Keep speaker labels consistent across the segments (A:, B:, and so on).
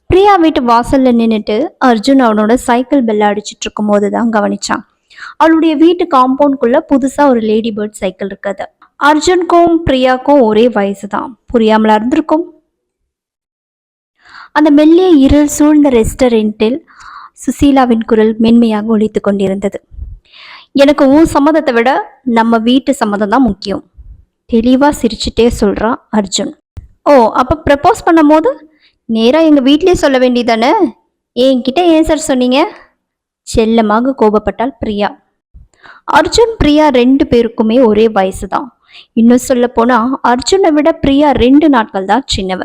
A: பிரியா வீட்டு வாசல்ல நின்னுட்டு அர்ஜுன் அவனோட சைக்கிள் பெல்ல அடிச்சிட்டு இருக்கும் போதுதான் கவனிச்சான். அவளுடைய வீட்டு காம்பவுண்ட்குள்ள புதுசா ஒரு லேடி பேர்ட் சைக்கிள் இருக்குது. அர்ஜுனுக்கும் பிரியாக்கும் ஒரே வயசுதான். புரியாமலா இருந்திருக்கும். அந்த மெல்லிய இருள் சூழ்ந்த ரெஸ்டாரண்டில் சுசீலாவின் குரல் மென்மையாக ஒலித்துக் கொண்டிருந்தது. எனக்கு உன் சம்மதத்தை விட நம்ம வீட்டு சம்மதம் தான் முக்கியம். தெளிவா சிரிச்சுட்டே சொல்றான் அர்ஜுன். ஓ, அப்ப ப்ரப்போஸ் பண்ணும் போது நேரா எங்க வீட்லயே சொல்ல வேண்டியதானே? என்கிட்ட ஏன் சார் சொன்னீங்க? செல்லமாக கோபப்பட்டாள் பிரியா. அர்ஜுன் பிரியா 2 பேருக்குமே ஒரே வயசுதான். இன்னும் சொல்ல போனா அர்ஜுனை விட பிரியா 2 நாட்கள் தான் சின்னவ.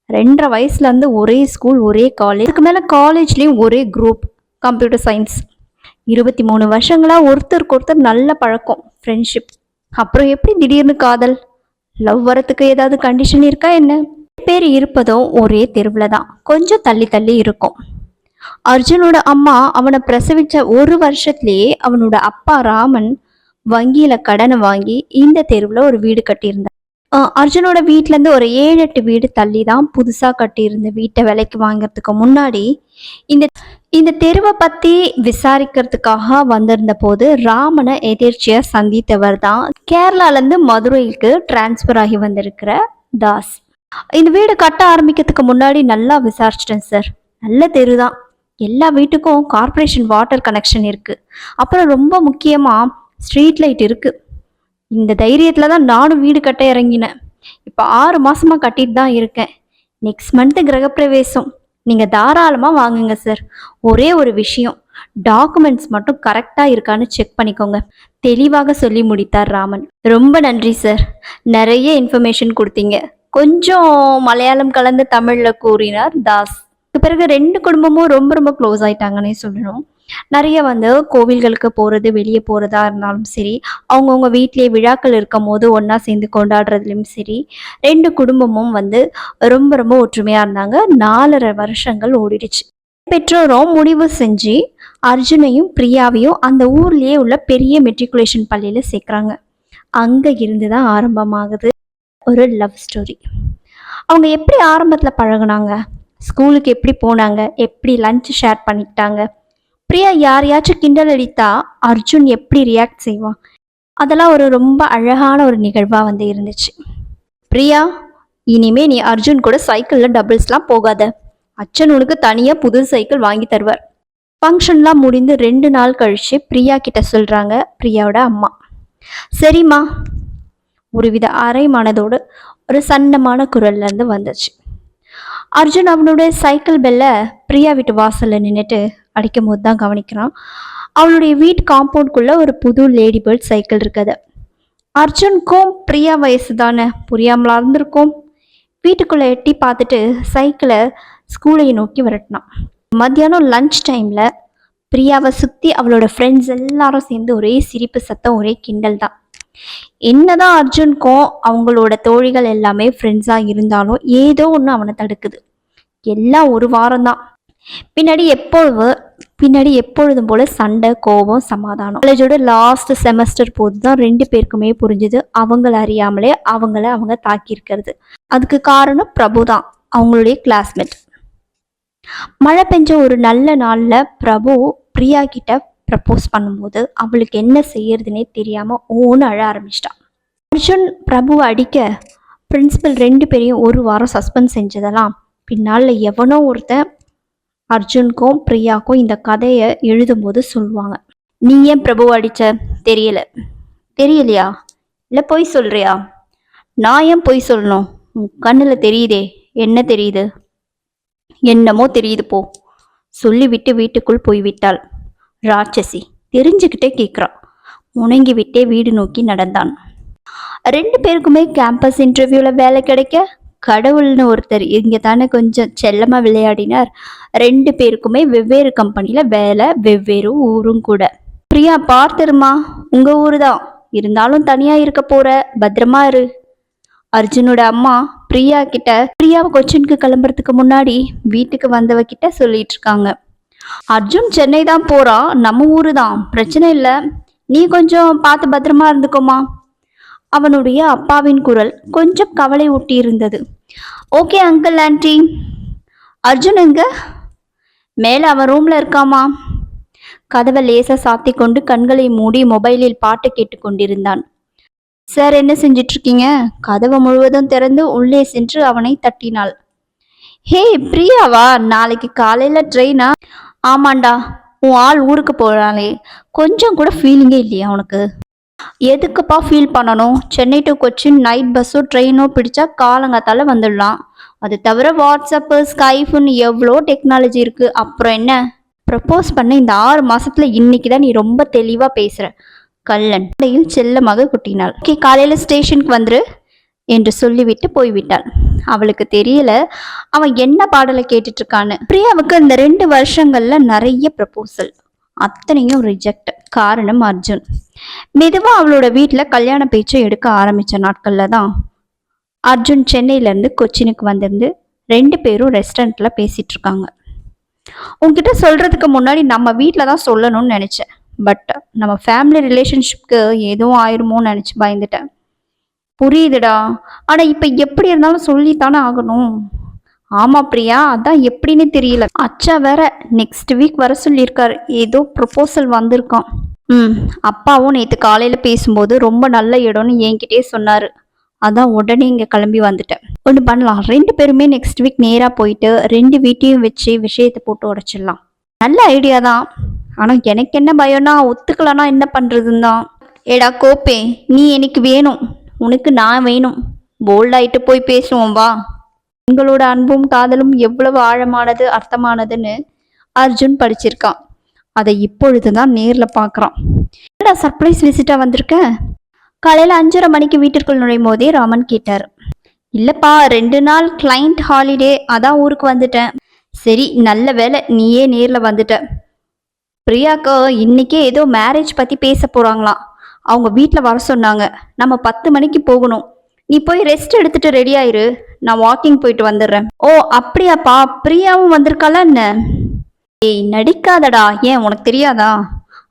A: 2.5 வயசுல இருந்து ஒரே ஸ்கூல், ஒரே காலேஜ், அதுக்கு மேல காலேஜ்லயும் ஒரே குரூப், கம்ப்யூட்டர் சயின்ஸ். 23 வருஷங்களா ஒருத்தருக்கு ஒருத்தர் நல்ல பழக்கம், ஃப்ரெண்ட்ஷிப். அப்புறம் எப்படி திடீர்னு காதல்? லவ் வரத்துக்கு ஏதாவது கண்டிஷன் இருக்கா என்ன? பேர் இருப்பதும் ஒரே தெருவில் தான், கொஞ்சம் தள்ளி தள்ளி இருக்கும். அர்ஜுனோட அம்மா அவனை பிரசவிச்ச 1 வருஷத்திலேயே அவனோட அப்பா ராமன் வங்கியில கடனை வாங்கி இந்த தெருவில் ஒரு வீடு கட்டியிருந்தார். அர்ஜுனோட வீட்டிலேருந்து ஒரு 7-8 வீடு தள்ளி தான் புதுசாக கட்டியிருந்த வீட்டை விலைக்கு வாங்கிறதுக்கு முன்னாடி இந்த இந்த தெருவை பற்றி விசாரிக்கிறதுக்காக வந்திருந்த போது ராமனை எதிர்ச்சியாக சந்தித்தவர் தான் கேரளாலேருந்து மதுரைக்கு டிரான்ஸ்ஃபர் ஆகி வந்திருக்கிற தாஸ். இந்த வீடு கட்ட ஆரம்பிக்கிறதுக்கு முன்னாடி நல்லா விசாரிச்சிட்டேன் சார். நல்ல தெரு தான். எல்லா வீட்டுக்கும் கார்பரேஷன் வாட்டர் கனெக்ஷன் இருக்குது. அப்புறம் ரொம்ப முக்கியமாக ஸ்ட்ரீட் லைட் இருக்குது. இந்த தைரியத்தில் தான் நானும் வீடு கட்ட இறங்கினேன். இப்போ 6 மாசமாக கட்டிட்டு தான் இருக்கேன். நெக்ஸ்ட் மந்த்து கிரகப்பிரவேசம். நீங்கள் தாராளமாக வாங்குங்க சார். ஒரே ஒரு விஷயம், டாக்குமெண்ட்ஸ் மட்டும் கரெக்டாக இருக்கான்னு செக் பண்ணிக்கோங்க, தெளிவாக சொல்லி முடித்தார் ராமன். ரொம்ப நன்றி சார், நிறைய இன்ஃபர்மேஷன் கொடுத்தீங்க. கொஞ்சம் மலையாளம் கலந்து தமிழில் கூறினார் தாஸ். பிறகு 2 குடும்பமும் ரொம்ப ரொம்ப க்ளோஸ் ஆயிட்டாங்கன்னே சொல்லணும். நிறைய கோவில்களுக்கு போகிறது, வெளியே போகிறதா இருந்தாலும் சரி, அவங்கவுங்க வீட்டிலேயே விழாக்கள் இருக்கும் போது ஒன்றா சேர்ந்து கொண்டாடுறதுலையும் சரி, 2 குடும்பமும் ரொம்ப ரொம்ப ஒற்றுமையாக இருந்தாங்க. 4.5 வருஷங்கள் ஓடிடுச்சு. பெற்றோரும் முடிவு செஞ்சு அர்ஜுனையும் பிரியாவையும் அந்த ஊர்லேயே உள்ள பெரிய மெட்ரிகுலேஷன் பள்ளியில் சேர்க்குறாங்க. அங்கே இருந்து தான் ஆரம்பமாகுது ஒரு லவ் ஸ்டோரி. அவங்க எப்படி ஆரம்பத்தில் பழகுனாங்க, ஸ்கூலுக்கு எப்படி போனாங்க, எப்படி லஞ்ச் ஷேர் பண்ணிக்கிட்டாங்க, பிரியா யாரையாச்சும் கிண்டல் அடித்தா அர்ஜுன் எப்படி ரியாக்ட் செய்வான், அதெல்லாம் ஒரு ரொம்ப அழகான ஒரு நிகழ்வாக இருந்துச்சு. பிரியா, இனிமே நீ அர்ஜுன் கூட சைக்கிளில் டபுள்ஸ்லாம் போகாத. அச்சன் உனக்கு தனியாக புது சைக்கிள் வாங்கி தருவார். ஃபங்க்ஷன்லாம் முடிந்து 2 நாள் கழிச்சு பிரியா கிட்ட சொல்கிறாங்க பிரியாவோட அம்மா. சரிம்மா, ஒருவித அரை மனதோடு ஒரு சன்னமான குரல்லேருந்து வந்துச்சு. அர்ஜுன் அவனுடைய சைக்கிள் பெல்ல பிரியா வீட்டு வாசலில் நின்றுட்டு அடிக்கும் போது தான் கவனிக்கிறான். அவளுடைய வீட்டு காம்பவுண்ட்குள்ளே ஒரு புது லேடி பேர்ட் சைக்கிள் இருக்குது. அர்ஜுனுக்கும் பிரியா வயசு தானே, புரியாமலா இருந்திருக்கும். வீட்டுக்குள்ளே எட்டி பார்த்துட்டு சைக்கிளை ஸ்கூலை நோக்கி விரட்டினான். மத்தியானம் லஞ்ச் டைமில் பிரியாவை சுற்றி அவளோட ஃப்ரெண்ட்ஸ் எல்லாரும் சேர்ந்து ஒரே சிரிப்பு சத்தம், ஒரே கிண்டல் தான். என்னதான் அர்ஜுனுக்கும் அவங்களோட தோழிகள் எல்லாமே ஃப்ரெண்ட்ஸாக இருந்தாலும் ஏதோ ஒன்று அவனை தடுக்குது. எல்லாம் ஒரு வாரம்தான். பின்னாடி எப்பொழுதும் போல சண்டை, கோபம், சமாதானம். காலேஜோட லாஸ்ட் செமஸ்டர் போது தான் 2 பேருக்குமே புரிஞ்சுது அவங்கள அறியாமலே அவங்க தாக்கியிருக்கிறது. அதுக்கு காரணம் பிரபு தான், அவங்களுடைய கிளாஸ்மேட். மழை பெஞ்ச ஒரு நல்ல நாளில் பிரபு பிரியா கிட்ட ப்ரப்போஸ் பண்ணும்போது அவளுக்கு என்ன செய்யறதுனே தெரியாமல் ஓன்னு அழ ஆரம்பிச்சிட்டான். அர்ஜுன் பிரபுவை அடிக்க பிரின்சிபல் 2 பேரையும் 1 வாரம் சஸ்பெண்ட் செஞ்சதெல்லாம் பின்னால் எவனோ ஒருத்தன் அர்ஜுனுக்கும் பிரியாக்கும் இந்த கதையை எழுதும்போது சொல்லுவாங்க. நீ ஏன் பிரபுவை அடிச்ச? தெரியலையா? இல்லை பொய் சொல்றியா? நான் ஏன் பொய் சொல்லணும்? உன் கண்ணில் தெரியுதே. என்ன தெரியுது? என்னமோ தெரியுது போ, சொல்லிவிட்டு வீட்டுக்குள் போய்விட்டாள் ராட்சசி. தெரிஞ்சுக்கிட்டே கேட்குறான். முணங்கி விட்டே வீடு நோக்கி நடந்தான். 2 பேருக்குமே கேம்பஸ் இன்டர்வியூவில் வேலை கிடைக்க கடவுள்னு ஒருத்தர் இங்கே தானே கொஞ்சம் செல்லமாக விளையாடினார். 2 பேருக்குமே வெவ்வேறு கம்பெனியில் வேலை, வெவ்வேறு ஊரும் கூட. பிரியா, பார்த்துருமா, உங்கள் ஊர் தான், இருந்தாலும் தனியாக இருக்க போகிற, பத்திரமா இரு. அர்ஜுனோட அம்மா பிரியாவை கொச்சினுக்கு கிளம்புறதுக்கு முன்னாடி வீட்டுக்கு வந்தவகிட்ட சொல்லிட்டு இருக்காங்க. அர்ஜுன் சென்னை தான் போகிறான், நம்ம ஊரு தான், பிரச்சனை இல்லை, நீ கொஞ்சம் பார்த்து பத்திரமா இருந்துக்கோமா. அவனுடைய அப்பாவின் குரல் கொஞ்சம் கவலை ஊட்டி இருந்தது. Okay uncle, anti. அர்ஜுன் எங்க? மேலே அவன் ரூம்ல இருக்காமா. கதவை லேசா சாத்தி கொண்டு கண்களை மூடி மொபைலில் பாட்டு கேட்டு கொண்டிருந்தான். சார் என்ன செஞ்சிட்டு இருக்கீங்க? கதவு முழுவதும் திறந்து உள்ளே சென்று அவனை தட்டினாள். ஹே பிரியாவா, நாளைக்கு காலையில ட்ரெயினா? ஆமாண்டா, உன் ஆள் ஊருக்கு போறாளே, கொஞ்சம் கூட ஃபீலிங்கே இல்லையா உனக்கு? எதுக்குப்பா ஃபீல் பண்ணணும்? சென்னை டு கொச்சின் நைட் பஸ்ஸோ ட்ரெயினோ பிடிச்சா காலங்காத்தால வந்துடலாம். அது தவிர வாட்ஸ்அப்பு ஸ்கைஃபுன்னு எவ்வளோ டெக்னாலஜி இருக்கு. அப்புறம் என்ன? ப்ரப்போஸ் பண்ண இந்த 6 மாசத்துல இன்னைக்கு தான் நீ ரொம்ப தெளிவா பேசுற. கள்ளன் இடையில் செல்லமாக குட்டினாள். ஓகே, காலையில ஸ்டேஷனுக்கு வந்துரு என்று சொல்லிவிட்டு போய்விட்டாள். அவளுக்கு தெரியல அவன் என்ன பாடலை கேட்டுட்டு இருக்கான்னு. பிரியாவுக்கு இந்த 2 வருஷங்கள்ல நிறைய ப்ரப்போசல், அத்தனையும் ரிஜெக்ட். காரணம் அர்ஜுன். மெதுவா அவளோட வீட்டுல கல்யாண பேச்சை எடுக்க ஆரம்பிச்ச நாட்கள்ல தான் அர்ஜுன் சென்னையில இருந்து கொச்சினுக்கு வந்திருந்து 2 பேரும் ரெஸ்டாரண்ட்ல பேசிட்டு இருக்காங்க. உன்கிட்ட சொல்றதுக்கு முன்னாடி நம்ம வீட்டில் தான் சொல்லணும்னு நினைச்சேன். பட் நம்ம ஃபேமிலி ரிலேஷன்ஷிப்க்கு எதுவும் ஆயிருமோன்னு நினைச்சு பயந்துட்டேன். புரியுதுடா, ஆனா இப்ப எப்படி இருந்தாலும் சொல்லித்தானே ஆகணும். ஆமா பிரியா, அதான் எப்படின்னு தெரியல. அச்சா வேற நெக்ஸ்ட் வீக் வர சொல்லியிருக்காரு. ஏதோ ப்ரொபோசல் வந்திருக்கான். அப்பாவும் நேற்று காலையில பேசும்போது ரொம்ப நல்ல இடம்னு என்கிட்டயே சொன்னாரு. அதான் உடனே இங்க கிளம்பி வந்துட்டேன். ஒன்று பண்ணலாம், 2 பேருமே நெக்ஸ்ட் வீக் நேரா போயிட்டு 2 வீட்டையும் வச்சு விஷயத்தை போட்டு உடைச்சிடலாம். நல்ல ஐடியா தான். ஆனா எனக்கு என்ன பயம்னா, ஒத்துக்கலனா என்ன பண்றதுன்னு தான். ஏடா கோப்பே, நீ எனக்கு வேணும், உனக்கு நான் வேணும். போல்டாயிட்டு போய் பேசுவோம் வா. உங்களோட அன்பும் காதலும் எவ்வளவு ஆழமானது அர்த்தமானதுன்னு அர்ஜுன் படிச்சிருக்கான். அதை இப்பொழுதுதான் நேர்ல பாக்குறான். என்னடா சர்ப்ரைஸ் விசிட்டா வந்திருக்க? காலையில 5:30 மணிக்கு வீட்டிற்குள் நுழையும் போதே ராமன் கேட்டார். இல்லப்பா, 2 நாள் கிளைண்ட் ஹாலிடே, அதான் ஊருக்கு வந்துட்டேன். சரி, நல்ல வேலை நீயே நேர்ல வந்துட்ட. பிரியாக்கா இன்னைக்கே ஏதோ மேரேஜ் பத்தி பேச போறாங்களாம். அவங்க வீட்டில் வர சொன்னாங்க. நம்ம 10 மணிக்கு போகணும். நீ போய் ரெஸ்ட் எடுத்துட்டு ரெடி ஆயிரு, நான் வாக்கிங் போயிட்டு வந்துடுறேன். ஓ அப்படியாப்பா, பிரியாவும் வந்திருக்காளா என்ன? ஏய் நடிக்காதடா, ஏன் உனக்கு தெரியாதா?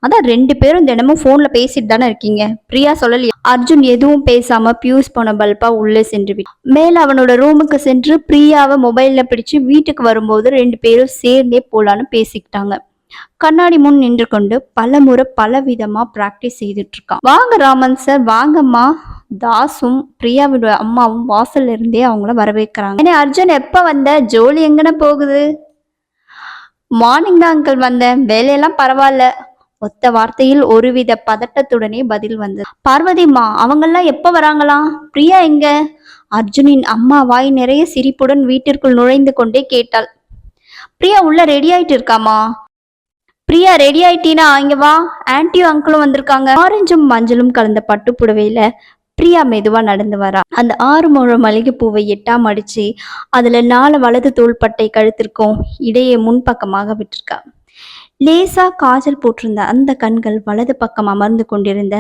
A: அதான் 2 பேரும் தினமும் போன்ல பேசிட்டு தானே இருக்கீங்க. பிரியா சொல்லலையா? அர்ஜுன் எதுவும் பேசாம பியூஸ் போன பல்பா உள்ளே சென்று மேல அவனோட ரூமுக்கு சென்று பிரியாவை மொபைல்ல பிடிச்சு வீட்டுக்கு வரும்போது 2 பேரும் சேர்ந்தே போலான்னு பேசிக்கிட்டாங்க. கண்ணாடி முன் நின்று கொண்டு பல முறை பல விதமா பிராக்டிஸ் செய்துட்டு இருக்கான். வாங்க ராமன் சார், வாங்கம்மா. தாஸும் பிரியாவோட அம்மாவும் வாசல்ல இருந்தே அவங்கள வரவேற்கிறாங்க. ஏன்னா அர்ஜுன் எப்ப வந்த? ஜோலி எங்கன போகுது? மார்னிங் தான் அங்கிள் வந்தேன், வேலையெல்லாம் பரவாயில்ல. ஒத்த வார்த்தையில் ஒருவித பதட்டத்துடனே பதில் வந்தது. பார்வதிம்மா அவங்கெல்லாம் எப்ப வராங்களாம்? பிரியா எங்க? அர்ஜுனின் அம்மா வாய் நிறைய சிரிப்புடன் வீட்டிற்குள் நுழைந்து கொண்டே கேட்டாள். பிரியா உள்ள ரெடி ஆயிட்டு இருக்காமா. பிரியா ரெடி ஆயிட்டீனா இங்க வா, ஆன்ட்டியும் அங்கிளும் வந்திருக்காங்க. ஆரஞ்சும் மஞ்சளும் கலந்த பட்டு புடவையில பிரியா மெதுவா நடந்து வரா. அந்த 6 முழ மல்லிகைப்பூவை 8ஆம் அடிச்சு அதுல 4 வலது தோள்பட்டை கழுத்திற்கும் இடையே முன்பக்கமாக விட்டிருக்கா. லேசா காஜல் போட்டிருந்த அந்த கண்கள் வலது பக்கம் அமர்ந்து கொண்டிருந்த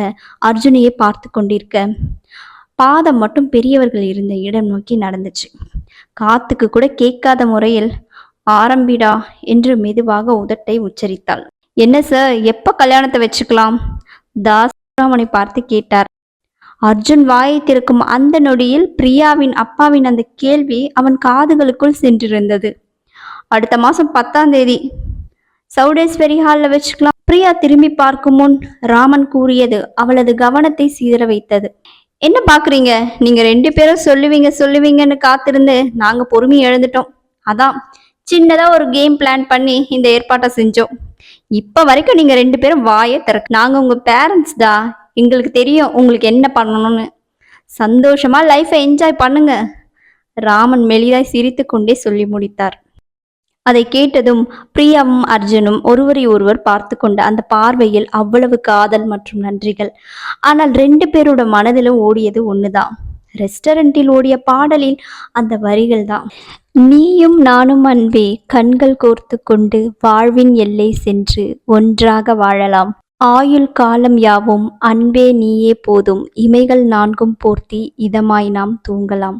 A: அர்ஜுனையே பார்த்து கொண்டிருக்க, பாதம் மட்டும் பெரியவர்கள் இருந்த இடம் நோக்கி நடந்துச்சு. காத்துக்கு கூட கேட்காத முறையில் ஆரம்பிடா என்று மெதுவாக உதட்டை உச்சரித்தாள். என்ன சார், எப்ப கல்யாணத்தை வச்சுக்கலாம்? தாஸ் அவனை பார்த்து கேட்டார். அர்ஜுன் வாயை திறக்கும் அந்த நொடியில் பிரியாவின் அப்பாவின் அந்த கேள்வி அவன் காதுகளுக்குள் சென்றிருந்தது. அடுத்த மாசம் 10ஆம் தேதி சவுடேஸ்வரி ஹால்ல வச்சுக்கலாம். பிரியா திரும்பி பார்க்கும் முன் ராமன் கூறியது அவளது கவனத்தை சீர வைத்தது. என்ன பாக்குறீங்க? நீங்க 2 பேரும் சொல்லுவீங்கன்னு காத்திருந்து நாங்க பொறுமை எழுந்துட்டோம். அதான் சின்னதா ஒரு கேம் பிளான் பண்ணி இந்த ஏற்பாட்டை செஞ்சோம். இப்ப வரைக்கும் நீங்க 2 பேரும் வாயை திறக்க. நாங்க உங்க பேரண்ட்ஸ் டா, எங்களுக்கு தெரியும் உங்களுக்கு என்ன பண்ணணும்னு. சந்தோஷமா லைஃபை என்ஜாய் பண்ணுங்க. ராமன் மெலிதாய் சிரித்து கொண்டே சொல்லி முடித்தார். அதை கேட்டதும் பிரியாவும் அர்ஜுனும் ஒருவரை ஒருவர் பார்த்து கொண்ட அந்த பார்வையில் அவ்வளவு காதல் மற்றும் நன்றிகள். ஆனால் 2 பேரோட மனதிலும் ஓடியது ஒண்ணுதான். ரெஸ்டாரண்டில் ஓடிய பாடலின் அந்த வரிகள் தான். நீயும் நானும் அன்பே கண்கள் கோர்த்து கொண்டு வாழ்வின் எல்லை சென்று ஒன்றாக வாழலாம். ஆயுள் காலம் யாவும் அன்பே நீயே போதும். இமைகள் 4ம் போர்த்தி இதமாய் நாம் தூங்கலாம்.